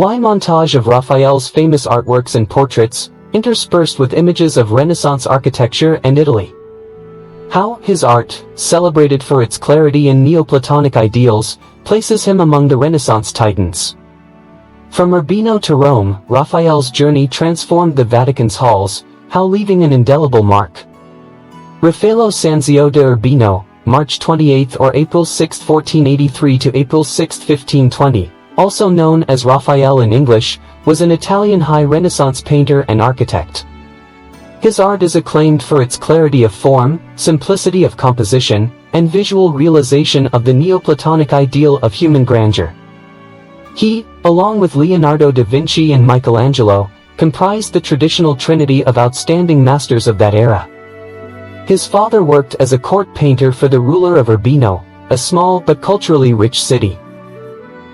Why montage of Raphael's famous artworks and portraits, interspersed with images of Renaissance architecture and Italy? How his art, celebrated for its clarity and Neoplatonic ideals, places him among the Renaissance titans. From Urbino to Rome, Raphael's journey transformed the Vatican's halls, how leaving an indelible mark. Raffaello Sanzio de Urbino, March 28 or April 6, 1483 to April 6, 1520, also known as Raphael in English, was an Italian high Renaissance painter and architect. His art is acclaimed for its clarity of form, simplicity of composition, and visual realization of the Neoplatonic ideal of human grandeur. He, along with Leonardo da Vinci and Michelangelo, comprised the traditional trinity of outstanding masters of that era. His father worked as a court painter for the ruler of Urbino, a small but culturally rich city.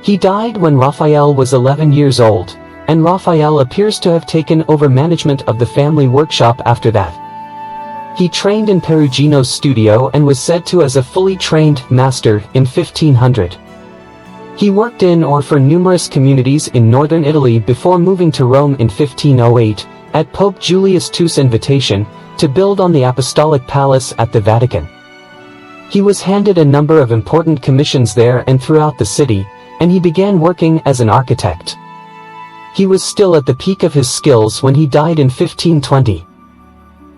He died when Raphael was 11 years old, and Raphael appears to have taken over management of the family workshop after that. He trained in Perugino's studio and was said to as a fully trained master in 1500. He worked in or for numerous communities in northern Italy before moving to Rome in 1508, at Pope Julius II's invitation, to build on the Apostolic Palace at the Vatican. He was handed a number of important commissions there and throughout the city, and he began working as an architect. He was still at the peak of his skills when he died in 1520.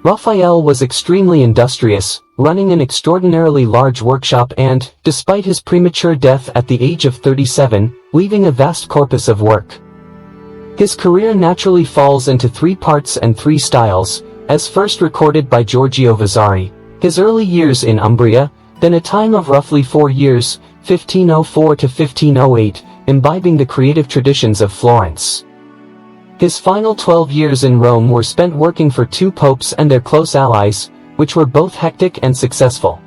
Raphael was extremely industrious, running an extraordinarily large workshop and, despite his premature death at the age of 37, leaving a vast corpus of work. His career naturally falls into three parts and three styles, as first recorded by Giorgio Vasari, his early years in Umbria, then a time of roughly 4 years, 1504 to 1508, imbibing the creative traditions of Florence. His final 12 years in Rome were spent working for two popes and their close allies, which were both hectic and successful.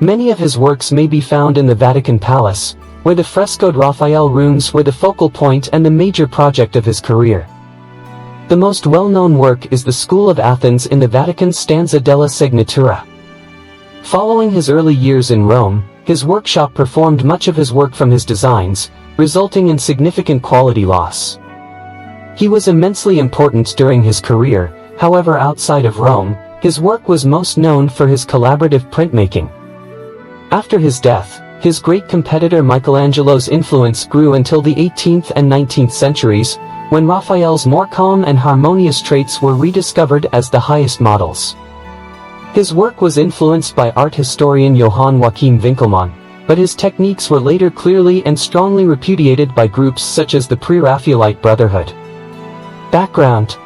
Many of his works may be found in the Vatican Palace, where the frescoed Raphael rooms were the focal point and the major project of his career. The most well-known work is the School of Athens in the Vatican's Stanza della Segnatura. Following his early years in Rome, his workshop performed much of his work from his designs, resulting in significant quality loss. He was immensely important during his career, however outside of Rome, his work was most known for his collaborative printmaking. After his death, his great competitor Michelangelo's influence grew until the 18th and 19th centuries, when Raphael's more calm and harmonious traits were rediscovered as the highest models. His work was influenced by art historian Johann Joachim Winckelmann, but his techniques were later clearly and strongly repudiated by groups such as the Pre-Raphaelite Brotherhood. Background: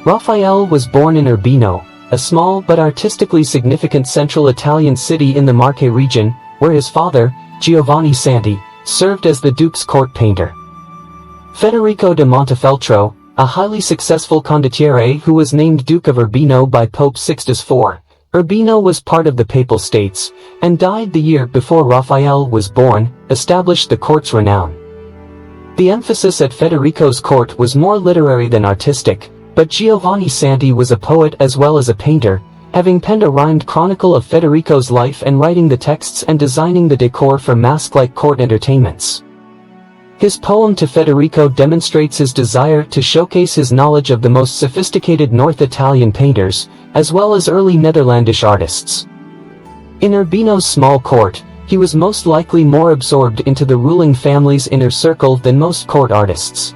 Raphael was born in Urbino, a small but artistically significant central Italian city in the Marche region, where his father, Giovanni Santi, served as the Duke's court painter. Federico de Montefeltro, a highly successful condottiere who was named Duke of Urbino by Pope Sixtus IV, Urbino was part of the Papal States, and died the year before Raphael was born, established the court's renown. The emphasis at Federico's court was more literary than artistic, but Giovanni Santi was a poet as well as a painter, having penned a rhymed chronicle of Federico's life and writing the texts and designing the decor for masque-like court entertainments. His poem to Federico demonstrates his desire to showcase his knowledge of the most sophisticated North Italian painters, as well as early Netherlandish artists. In Urbino's small court, he was most likely more absorbed into the ruling family's inner circle than most court artists.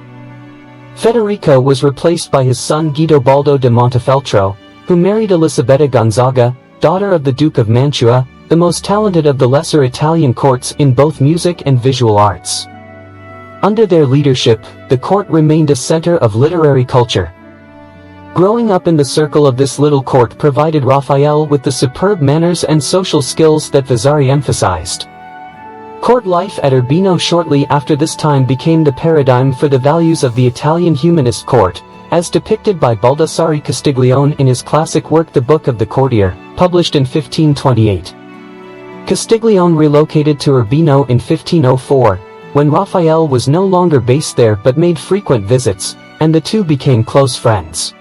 Federico was replaced by his son Guidobaldo de Montefeltro, who married Elisabetta Gonzaga, daughter of the Duke of Mantua, the most talented of the lesser Italian courts in both music and visual arts. Under their leadership, the court remained a center of literary culture. Growing up in the circle of this little court provided Raphael with the superb manners and social skills that Vasari emphasized. Court life at Urbino shortly after this time became the paradigm for the values of the Italian humanist court, as depicted by Baldassare Castiglione in his classic work The Book of the Courtier, published in 1528. Castiglione relocated to Urbino in 1504, when Raphael was no longer based there but made frequent visits, and the two became close friends.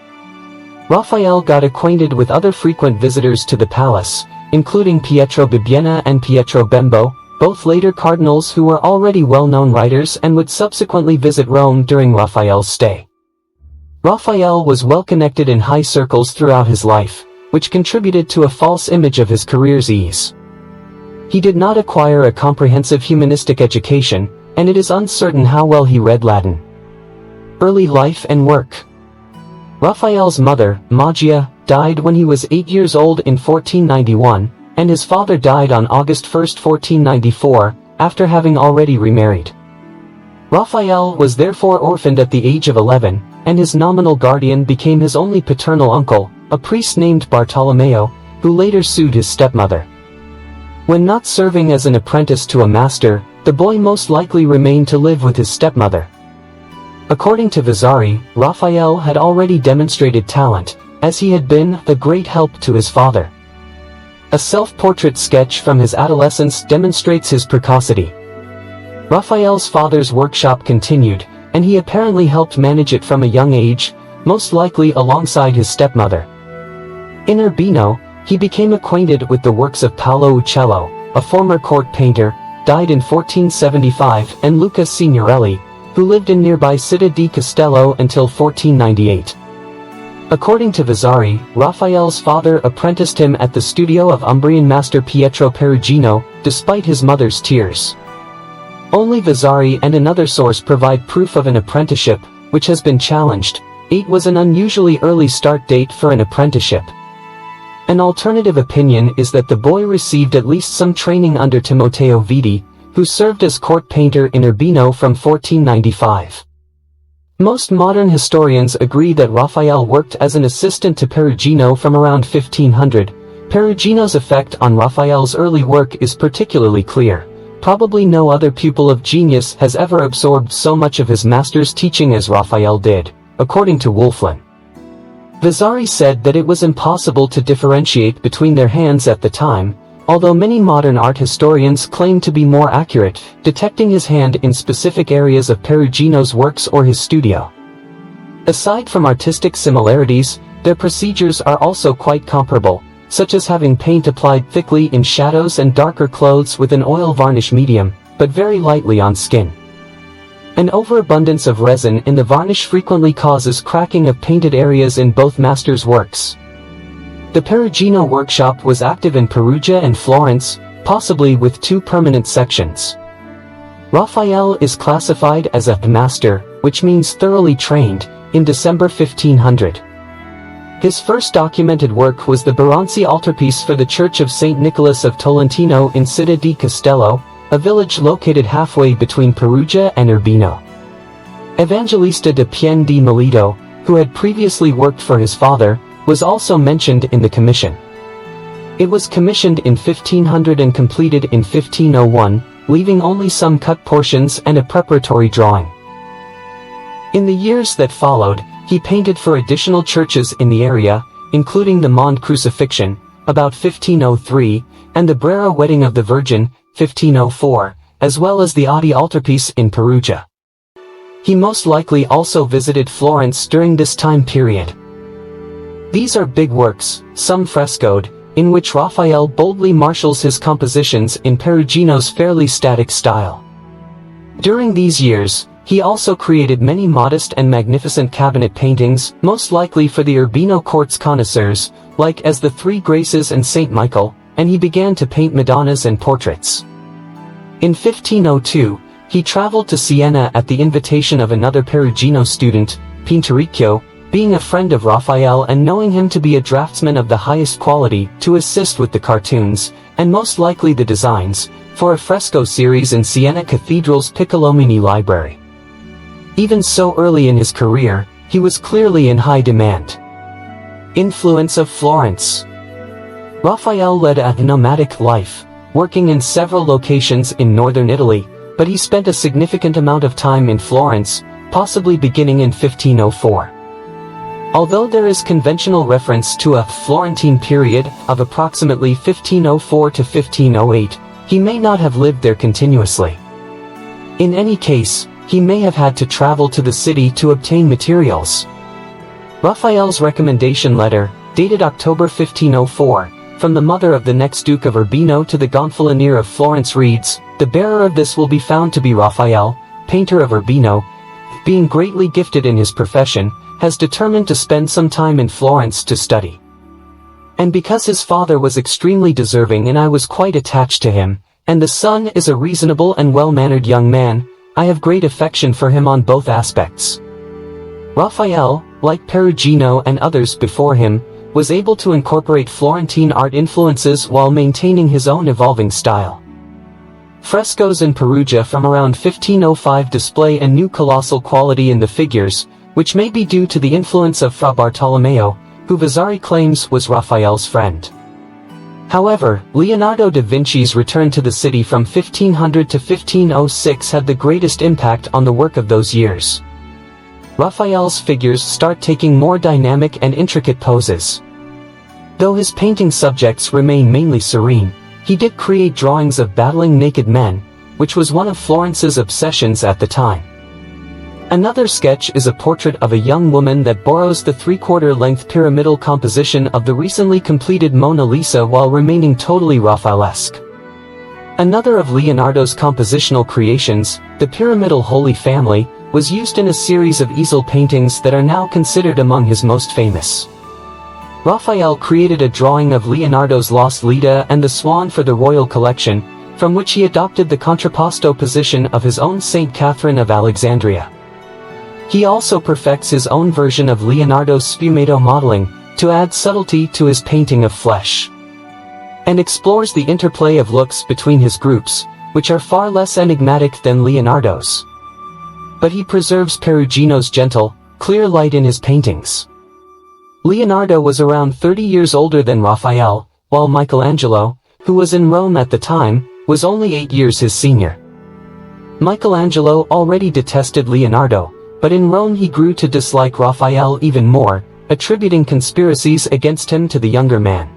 Raphael got acquainted with other frequent visitors to the palace, including Pietro Bibbiena and Pietro Bembo, both later cardinals who were already well-known writers and would subsequently visit Rome during Raphael's stay. Raphael was well-connected in high circles throughout his life, which contributed to a false image of his career's ease. He did not acquire a comprehensive humanistic education, and it is uncertain how well he read Latin. Early life and work. Raphael's mother, Magia, died when he was 8 years old in 1491, and his father died on August 1, 1494, after having already remarried. Raphael was therefore orphaned at the age of 11, and his nominal guardian became his only paternal uncle, a priest named Bartolomeo, who later sued his stepmother. When not serving as an apprentice to a master, the boy most likely remained to live with his stepmother. According to Vasari, Raphael had already demonstrated talent, as he had been a great help to his father. A self-portrait sketch from his adolescence demonstrates his precocity. Raphael's father's workshop continued, and he apparently helped manage it from a young age, most likely alongside his stepmother. In Urbino, he became acquainted with the works of Paolo Uccello, a former court painter, died in 1475, and Luca Signorelli, who lived in nearby Città di Castello until 1498. According to Vasari, Raphael's father apprenticed him at the studio of Umbrian master Pietro Perugino, despite his mother's tears. Only Vasari and another source provide proof of an apprenticeship, which has been challenged. 8 was an unusually early start date for an apprenticeship. An alternative opinion is that the boy received at least some training under Timoteo Viti, who served as court painter in Urbino from 1495. Most modern historians agree that Raphael worked as an assistant to Perugino from around 1500. Perugino's effect on Raphael's early work is particularly clear. Probably no other pupil of genius has ever absorbed so much of his master's teaching as Raphael did, according to Wolflin. Vasari said that it was impossible to differentiate between their hands at the time, although many modern art historians claim to be more accurate, detecting his hand in specific areas of Perugino's works or his studio. Aside from artistic similarities, their procedures are also quite comparable, such as having paint applied thickly in shadows and darker clothes with an oil varnish medium, but very lightly on skin. An overabundance of resin in the varnish frequently causes cracking of painted areas in both masters' works. The Perugino workshop was active in Perugia and Florence, possibly with 2 permanent sections. Raphael is classified as a master, which means thoroughly trained, in December 1500. His first documented work was the bronze altarpiece for the Church of St. Nicholas of Tolentino in Città di Castello, a village located halfway between Perugia and Urbino. Evangelista de Pien di Melito, who had previously worked for his father, was also mentioned in the commission. It was commissioned in 1500 and completed in 1501, leaving only some cut portions and a preparatory drawing. In the years that followed, he painted for additional churches in the area, including the Mond Crucifixion, about 1503, and the Brera Wedding of the Virgin, 1504, as well as the Adi altarpiece in Perugia. He most likely also visited Florence during this time period. These are big works, some frescoed, in which Raphael boldly marshals his compositions in Perugino's fairly static style. During these years, he also created many modest and magnificent cabinet paintings, most likely for the Urbino court's connoisseurs, like as the Three Graces and Saint Michael, and he began to paint Madonnas and portraits. In 1502, he traveled to Siena at the invitation of another Perugino student, Pinturicchio, being a friend of Raphael and knowing him to be a draftsman of the highest quality, to assist with the cartoons, and most likely the designs, for a fresco series in Siena Cathedral's Piccolomini library. Even so early in his career, he was clearly in high demand. Influence of Florence. Raphael led a nomadic life, working in several locations in northern Italy, but he spent a significant amount of time in Florence, possibly beginning in 1504. Although there is conventional reference to a Florentine period of approximately 1504 to 1508, he may not have lived there continuously. In any case, he may have had to travel to the city to obtain materials. Raphael's recommendation letter, dated October 1504, from the mother of the next Duke of Urbino to the Gonfalonier of Florence reads, "The bearer of this will be found to be Raphael, painter of Urbino, being greatly gifted in his profession, has determined to spend some time in Florence to study. And because his father was extremely deserving and I was quite attached to him, and the son is a reasonable and well-mannered young man, I have great affection for him on both aspects." Raphael, like Perugino and others before him, was able to incorporate Florentine art influences while maintaining his own evolving style. Frescoes in Perugia from around 1505 display a new colossal quality in the figures, which may be due to the influence of Fra Bartolomeo, who Vasari claims was Raphael's friend. However, Leonardo da Vinci's return to the city from 1500 to 1506 had the greatest impact on the work of those years. Raphael's figures start taking more dynamic and intricate poses. Though his painting subjects remain mainly serene, he did create drawings of battling naked men, which was one of Florence's obsessions at the time. Another sketch is a portrait of a young woman that borrows the three-quarter-length pyramidal composition of the recently completed Mona Lisa while remaining totally Raphaelesque. Another of Leonardo's compositional creations, the pyramidal Holy Family, was used in a series of easel paintings that are now considered among his most famous. Raphael created a drawing of Leonardo's Lost Leda and the Swan for the royal collection, from which he adopted the contrapposto position of his own Saint Catherine of Alexandria. He also perfects his own version of Leonardo's sfumato modeling, to add subtlety to his painting of flesh, and explores the interplay of looks between his groups, which are far less enigmatic than Leonardo's. But he preserves Perugino's gentle, clear light in his paintings. Leonardo was around 30 years older than Raphael, while Michelangelo, who was in Rome at the time, was only 8 years his senior. Michelangelo already detested Leonardo, but in Rome he grew to dislike Raphael even more, attributing conspiracies against him to the younger man.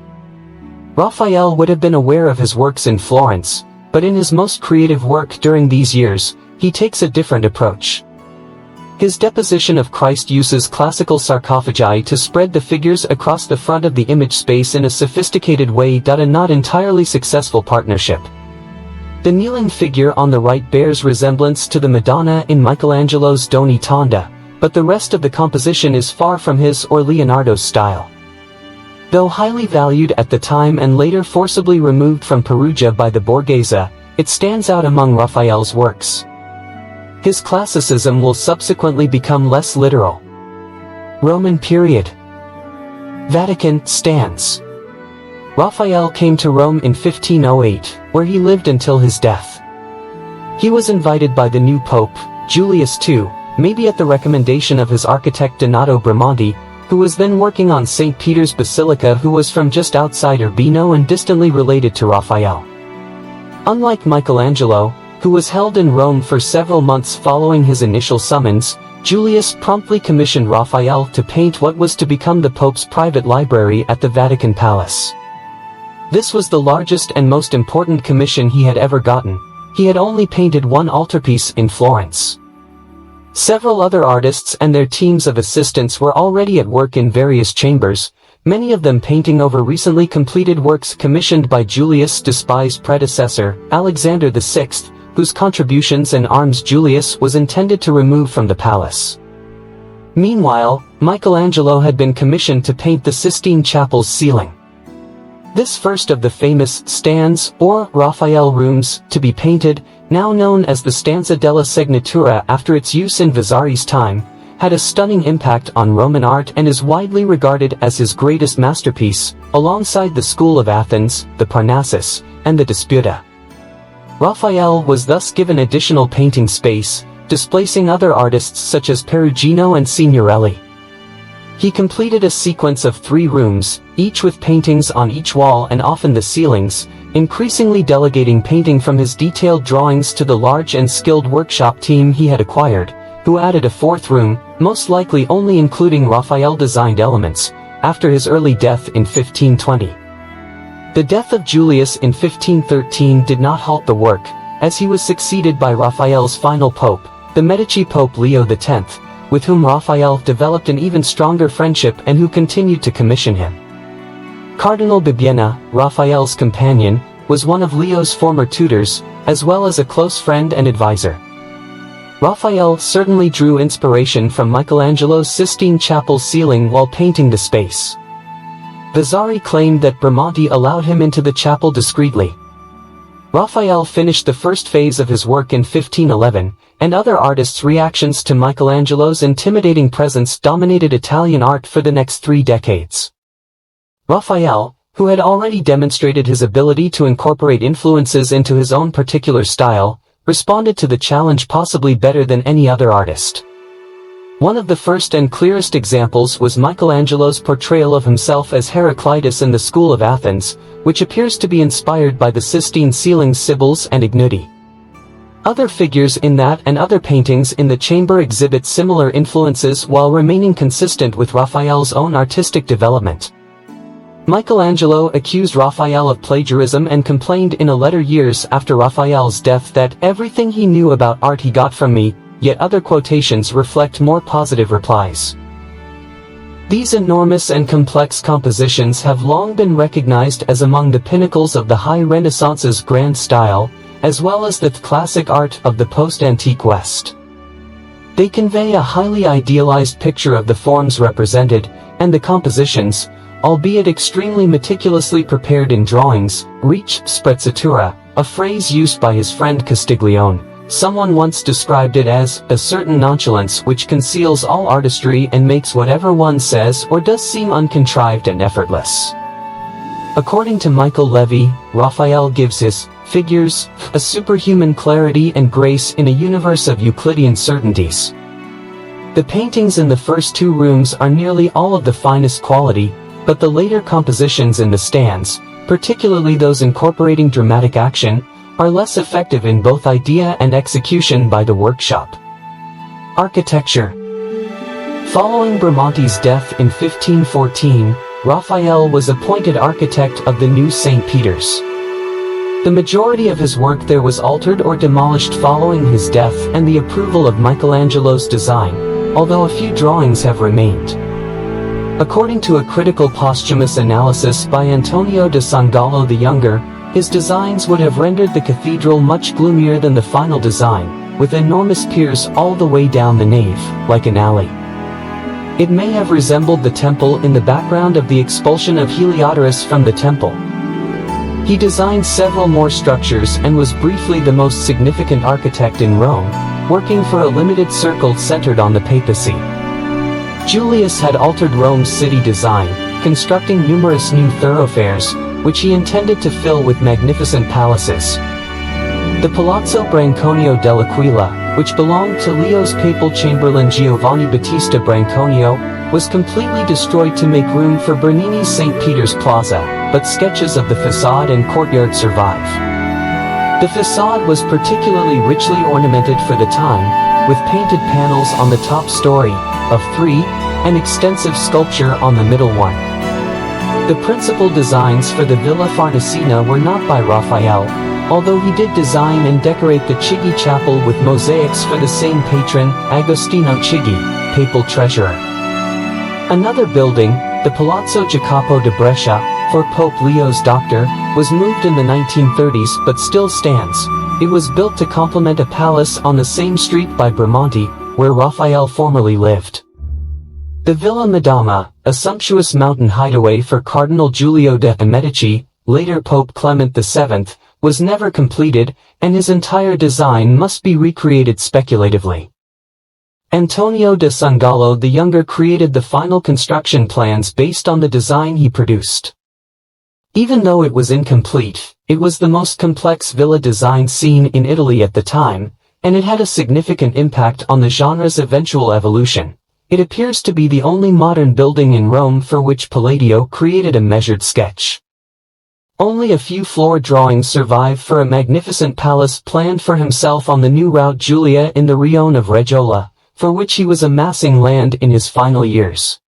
Raphael would have been aware of his works in Florence, but in his most creative work during these years, he takes a different approach. His deposition of Christ uses classical sarcophagi to spread the figures across the front of the image space in a sophisticated way. A not entirely successful partnership. The kneeling figure on the right bears resemblance to the Madonna in Michelangelo's Doni Tonda, but the rest of the composition is far from his or Leonardo's style. Though highly valued at the time and later forcibly removed from Perugia by the Borghese, it stands out among Raphael's works. His classicism will subsequently become less literal. Roman period. Vatican stands. Raphael came to Rome in 1508, where he lived until his death. He was invited by the new Pope, Julius II, maybe at the recommendation of his architect Donato Bramante, who was then working on St. Peter's Basilica, who was from just outside Urbino and distantly related to Raphael. Unlike Michelangelo, who was held in Rome for several months following his initial summons, Julius promptly commissioned Raphael to paint what was to become the Pope's private library at the Vatican Palace. This was the largest and most important commission he had ever gotten. He had only painted one altarpiece in Florence. Several other artists and their teams of assistants were already at work in various chambers, many of them painting over recently completed works commissioned by Julius' despised predecessor, Alexander VI, whose contributions and arms Julius was intended to remove from the palace. Meanwhile, Michelangelo had been commissioned to paint the Sistine Chapel's ceiling. This first of the famous stands, or Raphael rooms, to be painted, now known as the Stanza della Segnatura after its use in Vasari's time, had a stunning impact on Roman art and is widely regarded as his greatest masterpiece, alongside the School of Athens, the Parnassus, and the Disputa. Raphael was thus given additional painting space, displacing other artists such as Perugino and Signorelli. He completed a sequence of 3 rooms, each with paintings on each wall and often the ceilings, increasingly delegating painting from his detailed drawings to the large and skilled workshop team he had acquired, who added a 4th room, most likely only including Raphael-designed elements, after his early death in 1520. The death of Julius in 1513 did not halt the work, as he was succeeded by Raphael's final pope, the Medici Pope Leo X, with whom Raphael developed an even stronger friendship and who continued to commission him. Cardinal Bibbiena, Raphael's companion, was one of Leo's former tutors, as well as a close friend and advisor. Raphael certainly drew inspiration from Michelangelo's Sistine Chapel ceiling while painting the space. Vasari claimed that Bramante allowed him into the chapel discreetly. Raphael finished the first phase of his work in 1511, and other artists' reactions to Michelangelo's intimidating presence dominated Italian art for the next 3 decades. Raphael, who had already demonstrated his ability to incorporate influences into his own particular style, responded to the challenge possibly better than any other artist. One of the first and clearest examples was Michelangelo's portrayal of himself as Heraclitus in the School of Athens, which appears to be inspired by the Sistine ceiling's Sibyls and Ignudi. Other figures in that and other paintings in the chamber exhibit similar influences while remaining consistent with Raphael's own artistic development. Michelangelo accused Raphael of plagiarism and complained in a letter years after Raphael's death that everything he knew about art he got from me, yet other quotations reflect more positive replies. These enormous and complex compositions have long been recognized as among the pinnacles of the High Renaissance's grand style, as well as the classic art of the post-antique West. They convey a highly idealized picture of the forms represented, and the compositions, albeit extremely meticulously prepared in drawings, reach sprezzatura, a phrase used by his friend Castiglione. Someone once described it as a certain nonchalance which conceals all artistry and makes whatever one says or does seem uncontrived and effortless. According to Michael Levy, Raphael gives his figures a superhuman clarity and grace in a universe of Euclidean certainties. The paintings in the first 2 rooms are nearly all of the finest quality, but the later compositions in the stands, particularly those incorporating dramatic action, are less effective in both idea and execution by the workshop. Architecture. Following Bramante's death in 1514, Raphael was appointed architect of the new St. Peter's. The majority of his work there was altered or demolished following his death and the approval of Michelangelo's design, although a few drawings have remained. According to a critical posthumous analysis by Antonio da Sangallo the Younger, his designs would have rendered the cathedral much gloomier than the final design, with enormous piers all the way down the nave, like an alley. It may have resembled the temple in the background of the expulsion of Heliodorus from the temple. He designed several more structures and was briefly the most significant architect in Rome, working for a limited circle centered on the papacy. Julius had altered Rome's city design, constructing numerous new thoroughfares, which he intended to fill with magnificent palaces. The Palazzo Branconio dell'Aquila, which belonged to Leo's papal chamberlain Giovanni Battista Branconio, was completely destroyed to make room for Bernini's St. Peter's Plaza, but sketches of the facade and courtyard survive. The facade was particularly richly ornamented for the time, with painted panels on the top story, of 3, and extensive sculpture on the middle one. The principal designs for the Villa Farnesina were not by Raphael, although he did design and decorate the Chigi Chapel with mosaics for the same patron, Agostino Chigi, papal treasurer. Another building, the Palazzo Jacopo de Brescia, for Pope Leo's doctor, was moved in the 1930s but still stands. It was built to complement a palace on the same street by Bramante, where Raphael formerly lived. The Villa Madama, a sumptuous mountain hideaway for Cardinal Giulio de' Medici, later Pope Clement VII, was never completed, and his entire design must be recreated speculatively. Antonio da Sangallo the Younger created the final construction plans based on the design he produced. Even though it was incomplete, it was the most complex villa design seen in Italy at the time, and it had a significant impact on the genre's eventual evolution. It appears to be the only modern building in Rome for which Palladio created a measured sketch. Only a few floor drawings survive for a magnificent palace planned for himself on the new Route Julia in the Rione of Reggiola, for which he was amassing land in his final years.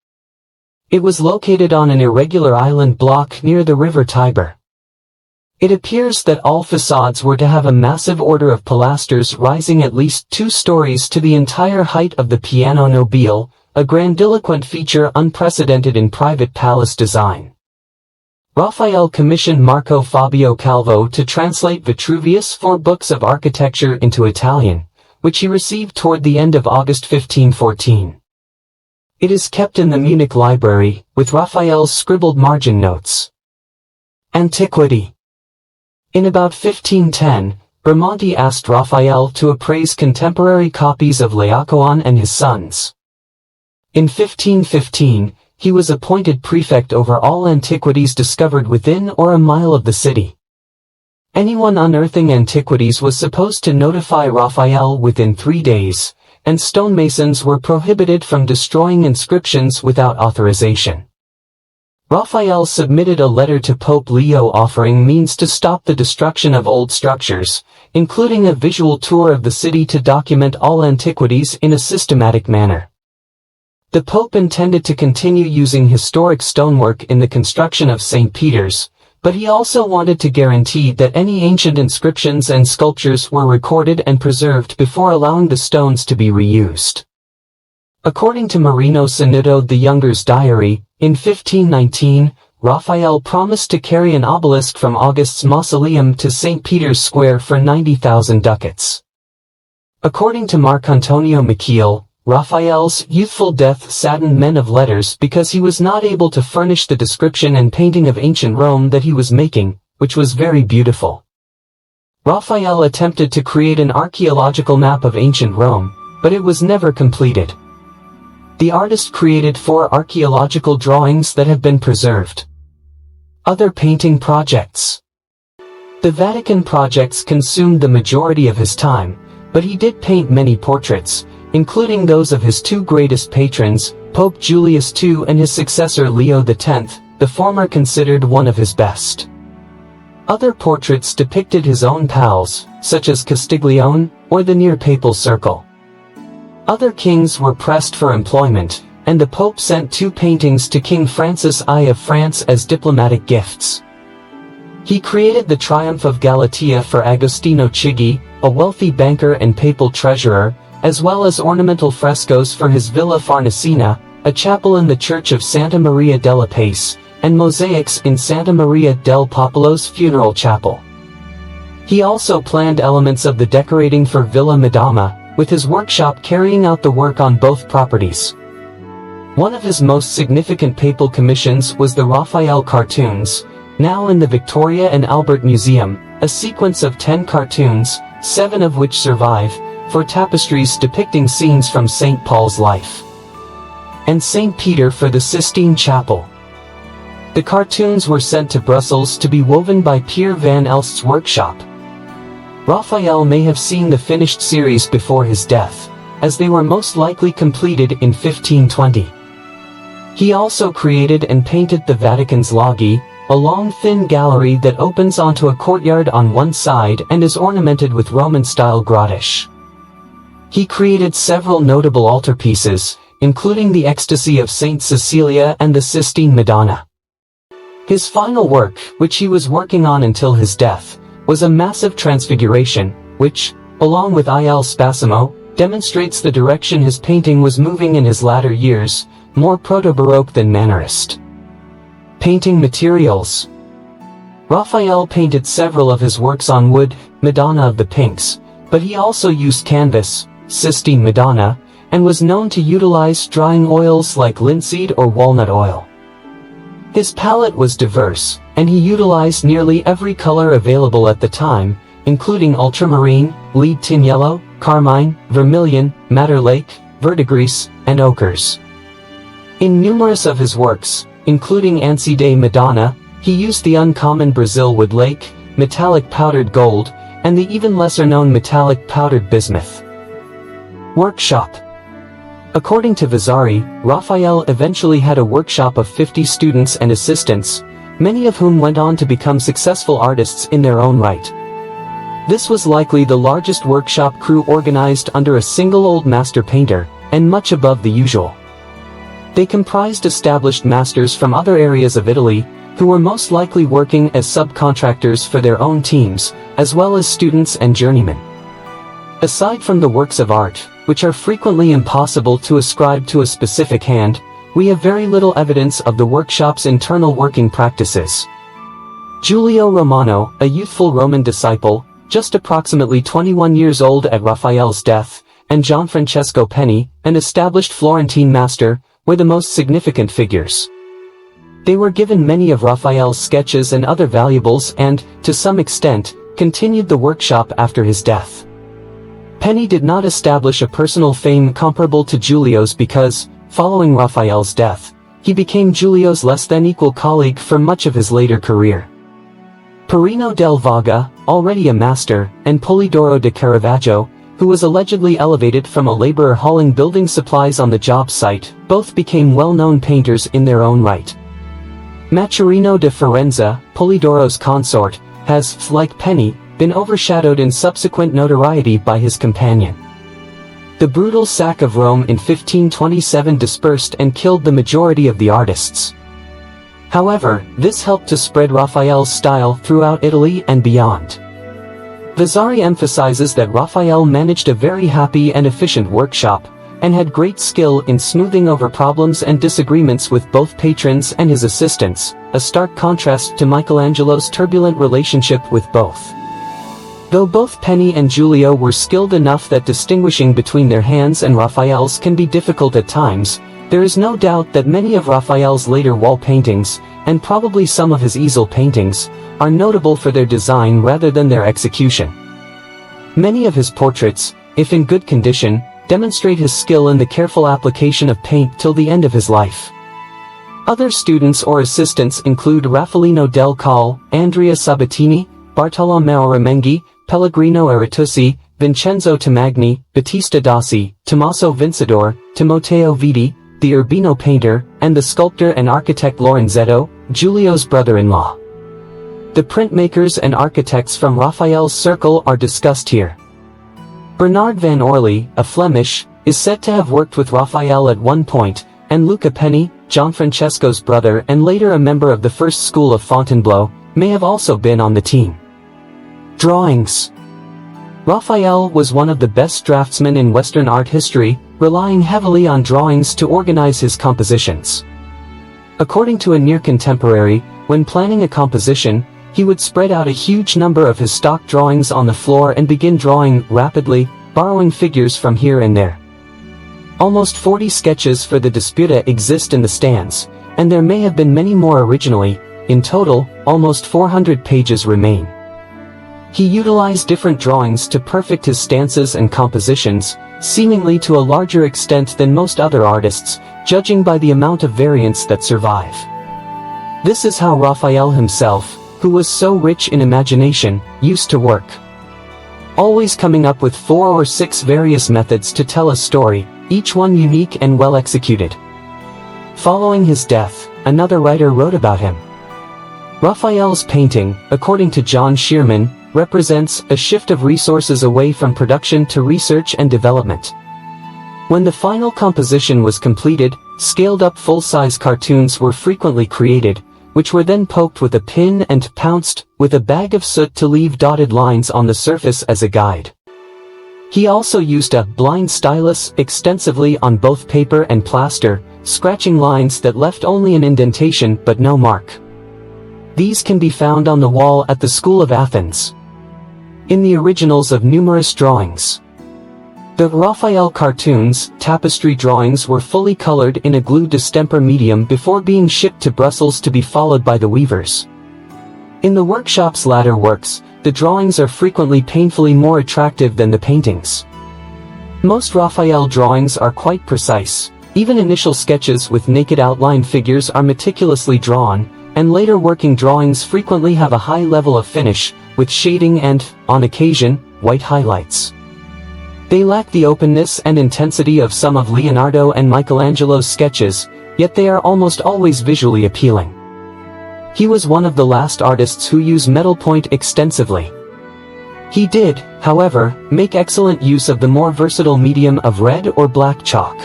It was located on an irregular island block near the river Tiber. It appears that all facades were to have a massive order of pilasters rising at least 2 stories to the entire height of the piano nobile, a grandiloquent feature unprecedented in private palace design. Raphael commissioned Marco Fabio Calvo to translate Vitruvius' 4 books of architecture into Italian, which he received toward the end of August 1514. It is kept in the Munich library, with Raphael's scribbled margin notes. Antiquity. In about 1510, Bramante asked Raphael to appraise contemporary copies of Laocoon and his sons. In 1515, he was appointed prefect over all antiquities discovered within or a mile of the city. Anyone unearthing antiquities was supposed to notify Raphael within 3 days, and stonemasons were prohibited from destroying inscriptions without authorization. Raphael submitted a letter to Pope Leo offering means to stop the destruction of old structures, including a visual tour of the city to document all antiquities in a systematic manner. The Pope intended to continue using historic stonework in the construction of St. Peter's, but he also wanted to guarantee that any ancient inscriptions and sculptures were recorded and preserved before allowing the stones to be reused. According to Marino Sanudo the Younger's diary, in 1519, Raphael promised to carry an obelisk from August's mausoleum to St. Peter's Square for 90,000 ducats. According to Marcantonio Michiel, Raphael's youthful death saddened men of letters because he was not able to furnish the description and painting of ancient Rome that he was making, which was very beautiful. Raphael attempted to create an archaeological map of ancient Rome, but it was never completed. The artist created 4 archaeological drawings that have been preserved. Other painting projects. The Vatican projects consumed the majority of his time, but he did paint many portraits, including those of his 2 greatest patrons, Pope Julius II and his successor Leo X, the former considered one of his best. Other portraits depicted his own pals, such as Castiglione, or the near-papal circle. Other kings were pressed for employment, and the Pope sent 2 paintings to King Francis I of France as diplomatic gifts. He created the Triumph of Galatia for Agostino Chigi, a wealthy banker and papal treasurer, as well as ornamental frescoes for his Villa Farnesina, a chapel in the Church of Santa Maria della Pace, and mosaics in Santa Maria del Popolo's funeral chapel. He also planned elements of the decorating for Villa Madama, with his workshop carrying out the work on both properties. One of his most significant papal commissions was the Raphael cartoons, now in the Victoria and Albert Museum, a sequence of 10 cartoons, 7 of which survive, for tapestries depicting scenes from St. Paul's life, and St. Peter for the Sistine Chapel. The cartoons were sent to Brussels to be woven by Pierre van Elst's workshop. Raphael may have seen the finished series before his death, as they were most likely completed in 1520. He also created and painted the Vatican's loggie, a long thin gallery that opens onto a courtyard on one side and is ornamented with Roman-style grottish. He created several notable altarpieces, including the Ecstasy of Saint Cecilia and the Sistine Madonna. His final work, which he was working on until his death, was a massive transfiguration, which, along with Il Spasimo, demonstrates the direction his painting was moving in his latter years, more proto-Baroque than Mannerist. Painting materials. Raphael painted several of his works on wood, Madonna of the Pinks, but he also used canvas, Sistine Madonna, and was known to utilize drying oils like linseed or walnut oil. His palette was diverse, and he utilized nearly every color available at the time, including ultramarine, lead tin yellow, carmine, vermilion, madder lake, verdigris, and ochres. In numerous of his works, including Ansidei Madonna, he used the uncommon Brazil wood lake, metallic powdered gold, and the even lesser-known metallic powdered bismuth. Workshop. According to Vasari, Raphael eventually had a workshop of 50 students and assistants, many of whom went on to become successful artists in their own right. This was likely the largest workshop crew organized under a single old master painter, and much above the usual. They comprised established masters from other areas of Italy, who were most likely working as subcontractors for their own teams, as well as students and journeymen. Aside from the works of art, which are frequently impossible to ascribe to a specific hand, we have very little evidence of the workshop's internal working practices. Giulio Romano, a youthful Roman disciple, just approximately 21 years old at Raphael's death, and Gianfrancesco Penny, an established Florentine master, were the most significant figures. They were given many of Raphael's sketches and other valuables and, to some extent, continued the workshop after his death. Penny did not establish a personal fame comparable to Giulio's because, following Raphael's death, he became Giulio's less-than-equal colleague for much of his later career. Perino del Vaga, already a master, and Polidoro de Caravaggio, who was allegedly elevated from a laborer hauling building supplies on the job site, both became well-known painters in their own right. Macerino de Firenze, Polidoro's consort, has, like Penny, been overshadowed in subsequent notoriety by his companion. The brutal sack of Rome in 1527 dispersed and killed the majority of the artists. However, this helped to spread Raphael's style throughout Italy and beyond. Vasari emphasizes that Raphael managed a very happy and efficient workshop, and had great skill in smoothing over problems and disagreements with both patrons and his assistants, a stark contrast to Michelangelo's turbulent relationship with both. Though both Penny and Giulio were skilled enough that distinguishing between their hands and Raphael's can be difficult at times, there is no doubt that many of Raphael's later wall paintings, and probably some of his easel paintings, are notable for their design rather than their execution. Many of his portraits, if in good condition, demonstrate his skill in the careful application of paint till the end of his life. Other students or assistants include Raffaellino del Colle, Andrea Sabatini, Bartolomeo Remenghi, Pellegrino Aritusi, Vincenzo Tamagni, Battista Dossi, Tommaso Vincitore, Timoteo Viti, the Urbino painter, and the sculptor and architect Lorenzetto, Giulio's brother-in-law. The printmakers and architects from Raphael's circle are discussed here. Bernard van Orly, a Flemish, is said to have worked with Raphael at one point, and Luca Penny, Gianfrancesco's brother and later a member of the first school of Fontainebleau, may have also been on the team. Drawings. Raphael was one of the best draftsmen in Western art history, relying heavily on drawings to organize his compositions. According to a near contemporary, when planning a composition, he would spread out a huge number of his stock drawings on the floor and begin drawing rapidly, borrowing figures from here and there. Almost 40 sketches for the Disputa exist in the stands, and there may have been many more originally. In total, almost 400 pages remain. He utilized different drawings to perfect his stances and compositions, seemingly to a larger extent than most other artists, judging by the amount of variants that survive. This is how Raphael himself, who was so rich in imagination, used to work. Always coming up with 4 or 6 various methods to tell a story, each one unique and well executed. Following his death, another writer wrote about him. Raphael's painting, according to John Shearman, represents a shift of resources away from production to research and development. When the final composition was completed, scaled-up full-size cartoons were frequently created, which were then poked with a pin and pounced with a bag of soot to leave dotted lines on the surface as a guide. He also used a blind stylus extensively on both paper and plaster, scratching lines that left only an indentation but no mark. These can be found on the wall at the School of Athens. In the originals of numerous drawings. The Raphael cartoons, tapestry drawings were fully colored in a glue distemper medium before being shipped to Brussels to be followed by the weavers. In the workshop's latter works, the drawings are frequently painfully more attractive than the paintings. Most Raphael drawings are quite precise. Even initial sketches with naked outline figures are meticulously drawn, and later working drawings frequently have a high level of finish, with shading and, on occasion, white highlights. They lack the openness and intensity of some of Leonardo and Michelangelo's sketches, yet they are almost always visually appealing. He was one of the last artists who used metal point extensively. He did, however, make excellent use of the more versatile medium of red or black chalk.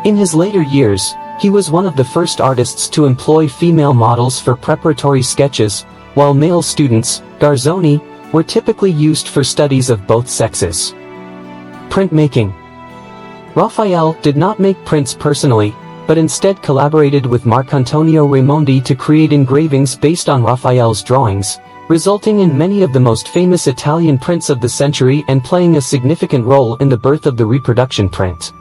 In his later years, he was one of the first artists to employ female models for preparatory sketches, while male students, Garzoni, were typically used for studies of both sexes. Printmaking. Raphael did not make prints personally, but instead collaborated with Marcantonio Raimondi to create engravings based on Raphael's drawings, resulting in many of the most famous Italian prints of the century and playing a significant role in the birth of the reproduction print.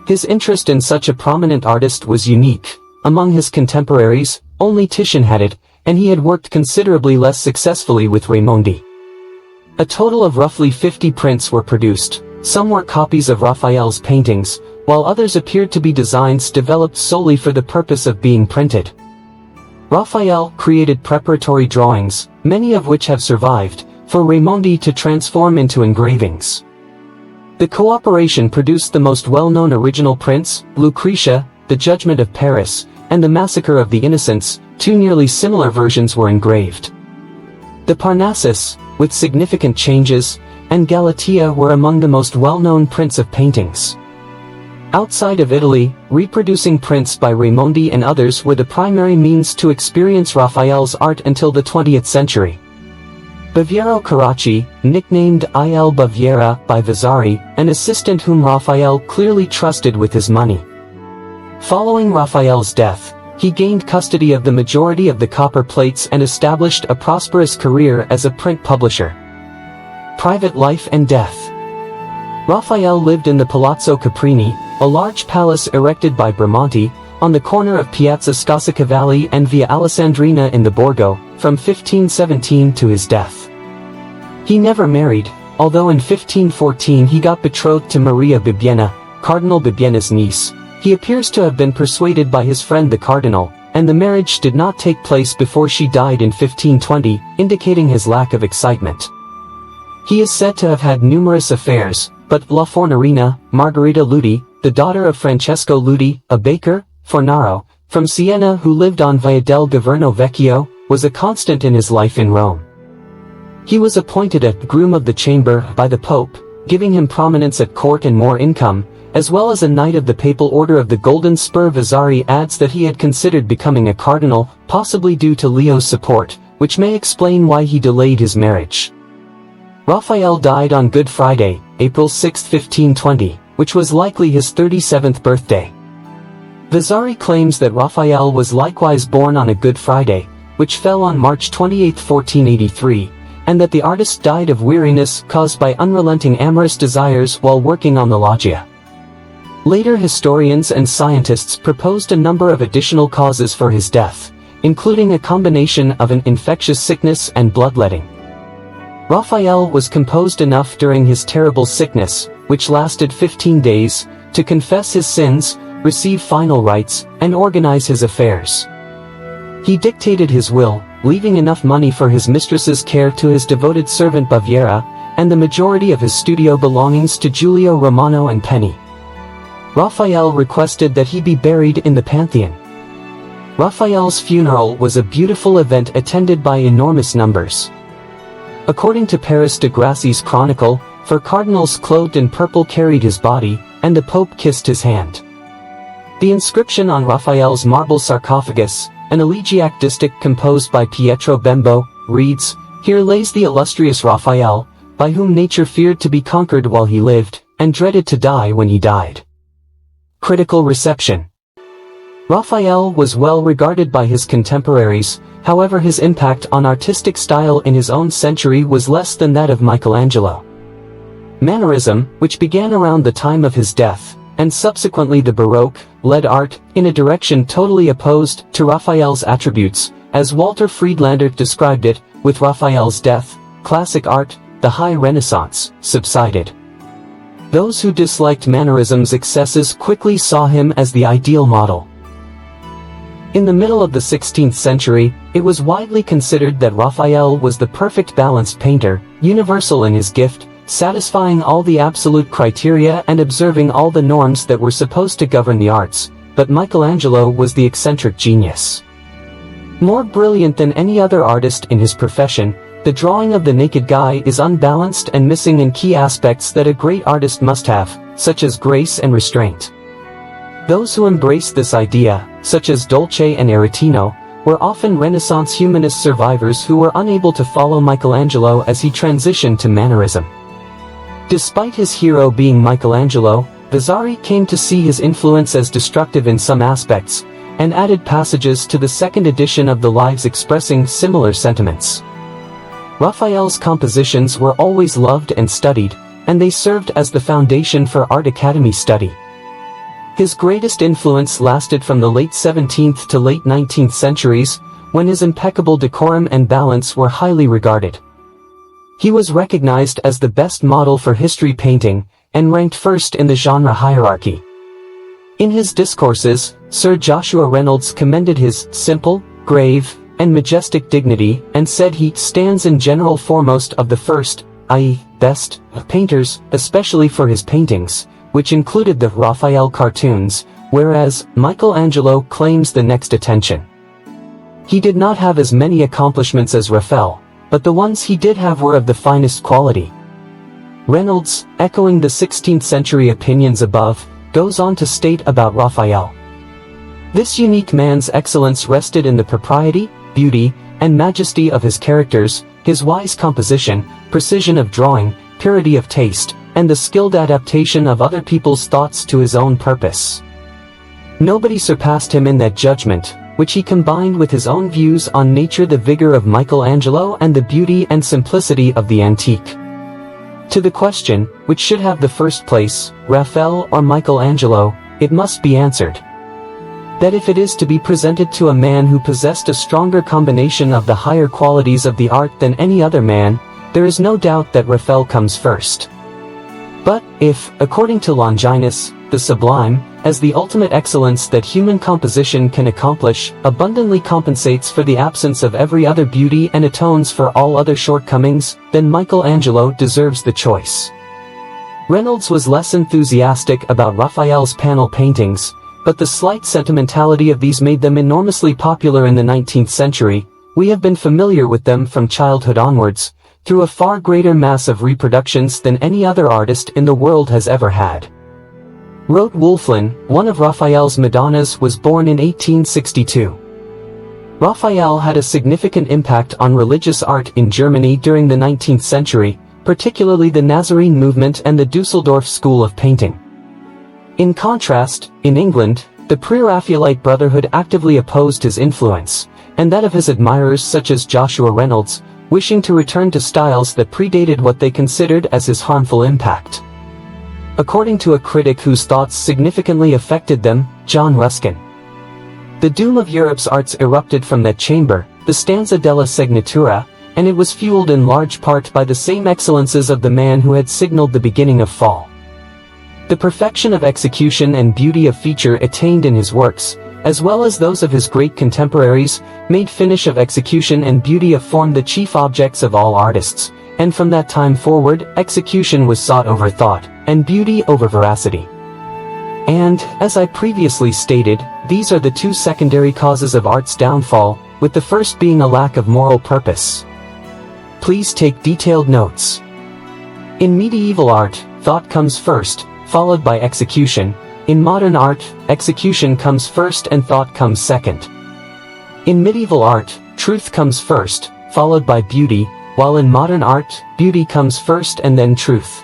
His interest in such a prominent artist was unique. Among his contemporaries, only Titian had it, and he had worked considerably less successfully with Raimondi. A total of roughly 50 prints were produced. Some were copies of Raphael's paintings, while others appeared to be designs developed solely for the purpose of being printed. Raphael created preparatory drawings, many of which have survived, for Raimondi to transform into engravings. The cooperation produced the most well-known original prints, Lucretia, The Judgment of Paris, and The Massacre of the Innocents. Two nearly similar versions were engraved. The Parnassus, with significant changes, and Galatea were among the most well-known prints of paintings. Outside of Italy, reproducing prints by Raimondi and others were the primary means to experience Raphael's art until the 20th century. Baviero Carracci, nicknamed Il Baviera by Vasari, an assistant whom Raphael clearly trusted with his money. Following Raphael's death, he gained custody of the majority of the copper plates and established a prosperous career as a print publisher. Private life and death. Raphael lived in the Palazzo Caprini, a large palace erected by Bramante, on the corner of Piazza Scassacavalli and Via Alessandrina in the Borgo, from 1517 to his death. He never married, although in 1514 he got betrothed to Maria Bibbiena, Cardinal Bibbiena's niece. He appears to have been persuaded by his friend the cardinal, and the marriage did not take place before she died in 1520, indicating his lack of excitement. He is said to have had numerous affairs, but La Fornarina, Margherita Ludi, the daughter of Francesco Ludi, a baker, Fornaro, from Siena who lived on Via del Governo Vecchio, was a constant in his life in Rome. He was appointed a groom of the chamber by the Pope, giving him prominence at court and more income, as well as a Knight of the Papal Order of the Golden Spur. Vasari adds that he had considered becoming a cardinal, possibly due to Leo's support, which may explain why he delayed his marriage. Raphael died on Good Friday, April 6, 1520, which was likely his 37th birthday. Vasari claims that Raphael was likewise born on a Good Friday, which fell on March 28, 1483, and that the artist died of weariness caused by unrelenting amorous desires while working on the loggia. Later historians and scientists proposed a number of additional causes for his death, including a combination of an infectious sickness and bloodletting. Raphael was composed enough during his terrible sickness, which lasted 15 days, to confess his sins, receive final rites, and organize his affairs. He dictated his will, leaving enough money for his mistress's care to his devoted servant Baviera, and the majority of his studio belongings to Giulio Romano and Penny. Raphael requested that he be buried in the Pantheon. Raphael's funeral was a beautiful event attended by enormous numbers. According to Paris de Grassi's chronicle, 4 cardinals clothed in purple carried his body, and the Pope kissed his hand. The inscription on Raphael's marble sarcophagus, an elegiac distich composed by Pietro Bembo, reads, "Here lays the illustrious Raphael, by whom nature feared to be conquered while he lived, and dreaded to die when he died." Critical reception. Raphael was well regarded by his contemporaries, however his impact on artistic style in his own century was less than that of Michelangelo. Mannerism, which began around the time of his death, and subsequently the Baroque, led art in a direction totally opposed to Raphael's attributes, as Walter Friedlander described it. With Raphael's death, classic art, the High Renaissance, subsided. Those who disliked mannerism's excesses quickly saw him as the ideal model. In the middle of the 16th century, it was widely considered that Raphael was the perfect balanced painter, universal in his gift, satisfying all the absolute criteria and observing all the norms that were supposed to govern the arts, but Michelangelo was the eccentric genius. More brilliant than any other artist in his profession, the drawing of the naked guy is unbalanced and missing in key aspects that a great artist must have, such as grace and restraint. Those who embraced this idea, such as Dolce and Aretino, were often Renaissance humanist survivors who were unable to follow Michelangelo as he transitioned to mannerism. Despite his hero being Michelangelo, Vasari came to see his influence as destructive in some aspects, and added passages to the second edition of the Lives expressing similar sentiments. Raphael's compositions were always loved and studied, and they served as the foundation for art academy study. His greatest influence lasted from the late 17th to late 19th centuries, when his impeccable decorum and balance were highly regarded. He was recognized as the best model for history painting, and ranked first in the genre hierarchy. In his discourses, Sir Joshua Reynolds commended his simple, grave, and majestic dignity, and said he stands in general foremost of the first, i.e., best, of painters, especially for his paintings, which included the Raphael cartoons, whereas Michelangelo claims the next attention. He did not have as many accomplishments as Raphael, but the ones he did have were of the finest quality. Reynolds, echoing the 16th century opinions above, goes on to state about Raphael. This unique man's excellence rested in the propriety, beauty, and majesty of his characters, his wise composition, precision of drawing, purity of taste, and the skilled adaptation of other people's thoughts to his own purpose. Nobody surpassed him in that judgment, which he combined with his own views on nature, the vigor of Michelangelo and the beauty and simplicity of the antique. To the question, which should have the first place, Raphael or Michelangelo, it must be answered that if it is to be presented to a man who possessed a stronger combination of the higher qualities of the art than any other man, there is no doubt that Raphael comes first. But, if, according to Longinus, the sublime, as the ultimate excellence that human composition can accomplish, abundantly compensates for the absence of every other beauty and atones for all other shortcomings, then Michelangelo deserves the choice. Reynolds was less enthusiastic about Raphael's panel paintings, but the slight sentimentality of these made them enormously popular in the 19th century. We have been familiar with them from childhood onwards, through a far greater mass of reproductions than any other artist in the world has ever had. Wrote Wulflin, one of Raphael's Madonnas was born in 1862. Raphael had a significant impact on religious art in Germany during the 19th century, particularly the Nazarene movement and the Dusseldorf school of painting. In contrast, in England, the Pre-Raphaelite Brotherhood actively opposed his influence, and that of his admirers such as Joshua Reynolds, wishing to return to styles that predated what they considered as his harmful impact. According to a critic whose thoughts significantly affected them, John Ruskin, the doom of Europe's arts erupted from that chamber, the stanza della Segnatura, and it was fueled in large part by the same excellences of the man who had signaled the beginning of fall. The perfection of execution and beauty of feature attained in his works, as well as those of his great contemporaries, made finish of execution and beauty of form the chief objects of all artists, and from that time forward, execution was sought over thought, and beauty over veracity. And, as I previously stated, these are the two secondary causes of art's downfall, with the first being a lack of moral purpose. Please take detailed notes. In medieval art, thought comes first, followed by execution. In modern art, execution comes first and thought comes second. In medieval art, truth comes first, followed by beauty, while in modern art, beauty comes first and then truth.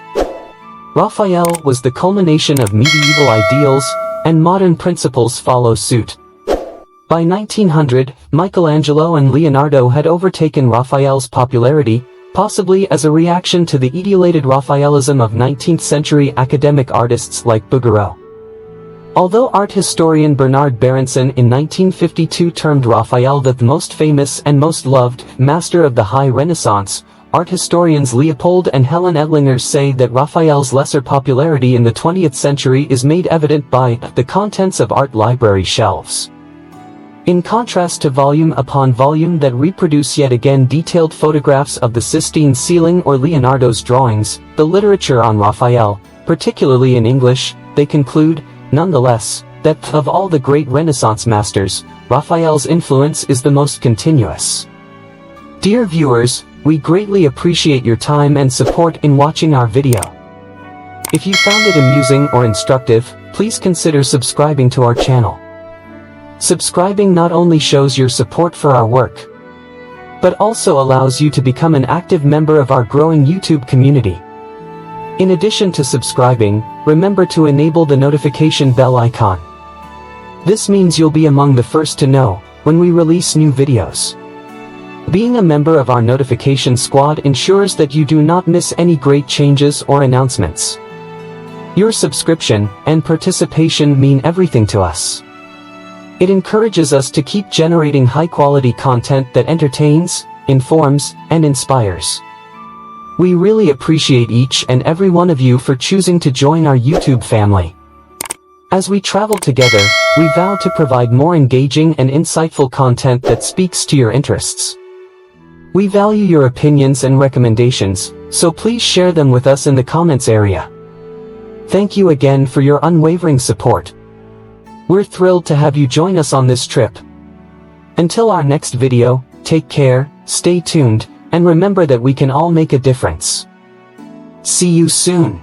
Raphael was the culmination of medieval ideals, and modern principles follow suit. By 1900, Michelangelo and Leonardo had overtaken Raphael's popularity, possibly as a reaction to the idealated Raphaelism of 19th-century academic artists like Bouguereau. Although art historian Bernard Berenson in 1952 termed Raphael the most famous and most loved master of the High Renaissance, art historians Leopold and Helen Edlinger say that Raphael's lesser popularity in the 20th century is made evident by the contents of art library shelves. In contrast to volume upon volume that reproduce yet again detailed photographs of the Sistine ceiling or Leonardo's drawings, the literature on Raphael, particularly in English, they conclude, nonetheless, that of all the great Renaissance masters, Raphael's influence is the most continuous. Dear viewers, we greatly appreciate your time and support in watching our video. If you found it amusing or instructive, please consider subscribing to our channel. Subscribing not only shows your support for our work, but also allows you to become an active member of our growing YouTube community. In addition to subscribing, remember to enable the notification bell icon. This means you'll be among the first to know when we release new videos. Being a member of our notification squad ensures that you do not miss any great changes or announcements. Your subscription and participation mean everything to us. It encourages us to keep generating high-quality content that entertains, informs, and inspires. We really appreciate each and every one of you for choosing to join our YouTube family. As we travel together, we vow to provide more engaging and insightful content that speaks to your interests. We value your opinions and recommendations, so please share them with us in the comments area. Thank you again for your unwavering support. We're thrilled to have you join us on this trip. Until our next video, take care, stay tuned, and remember that we can all make a difference. See you soon.